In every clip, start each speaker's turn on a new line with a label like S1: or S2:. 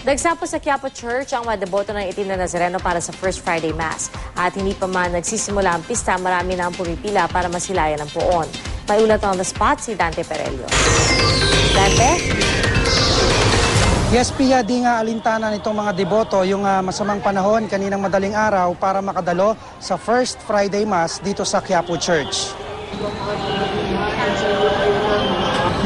S1: Nagsampo sa Quiapo Church ang mga deboto ng Itim na Nazareno para sa First Friday Mass. At hindi pa man nagsisimula ang pista, marami na ang pumipila para masilayan ang puon. May ulat on the spot si Dante Perelio. Dante?
S2: Yes, Pia, di nga alintana nitong mga deboto yung masamang panahon kaninang madaling araw para makadalo sa First Friday Mass dito sa Quiapo Church.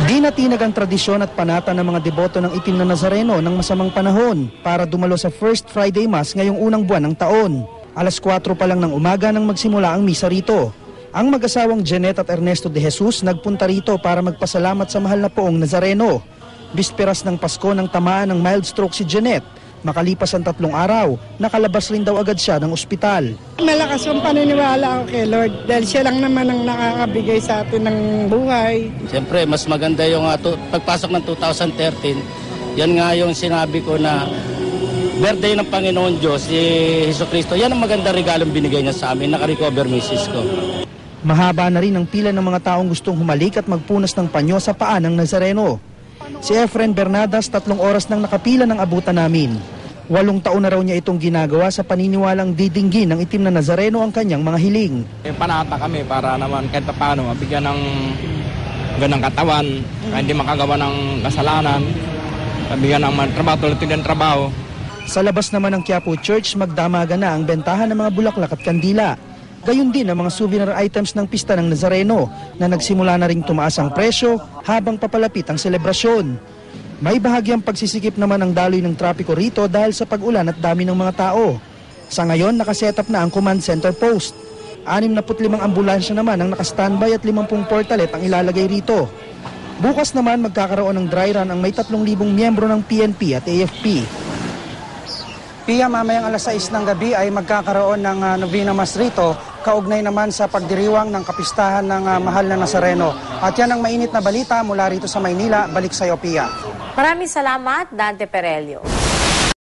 S2: Di natinag ang tradisyon at panata ng mga deboto ng Itim na Nazareno ng masamang panahon para dumalo sa First Friday Mass ngayong unang buwan ng taon. Alas 4 pa lang ng umaga nang magsimula ang misa rito. Ang mag-asawang Janet at Ernesto de Jesus nagpunta rito para magpasalamat sa mahal na poong Nazareno. Bisperas ng Pasko nang tamaan ng mild stroke si Janet. Makalipas ang 3 araw, nakalabas rin daw agad siya ng ospital.
S3: Malakas yung paniniwala ko kay Lord dahil siya lang naman ang nakakabigay sa atin ng buhay.
S4: Siyempre, mas maganda yung pagpasok ng 2013. Yan nga yung sinabi ko na birthday ng Panginoon Diyos, si Jesucristo. Yan ang maganda regalong binigay niya sa amin, nakarecover misis ko.
S2: Mahaba na rin ang pila ng mga taong gustong humalik at magpunas ng panyo sa paa ng Nazareno. Si Efren Bernadas 3 oras nang nakapila ng abutan namin. 8 taon na raw niya itong ginagawa sa paniniwalang didinggin ng Itim na Nazareno ang kanyang mga hiling.
S5: Panata kami para naman kahit paano mabigyan ng ganang katawan, hindi makagawa ng kasalanan, mabigyan ng trabaho, tulad ng trabaho.
S2: Sa labas naman ng Quiapo Church, magdamaga na ang bentahan ng mga bulaklak at kandila. Gayun din ang mga souvenir items ng pista ng Nazareno na nagsimula na ring tumaas ang presyo habang papalapit ang selebrasyon. May bahagyang pagsisikip naman ang daloy ng trapiko rito dahil sa pag-ulan at dami ng mga tao. Sa ngayon, nakaset up na ang command center post. 65 ambulansya naman ang nakastandby at 50 portalet ang ilalagay rito. Bukas naman magkakaroon ng dry run ang may 3,000 miyembro ng PNP at AFP. Pia, mamayang alas 6 ng gabi ay magkakaroon ng Novena Mass rito, kaugnay naman sa pagdiriwang ng kapistahan ng mahal na Nazareno. At yan ang mainit na balita mula rito sa Maynila. Balik sa iyo, Pia.
S1: Maraming salamat, Dante Perelio.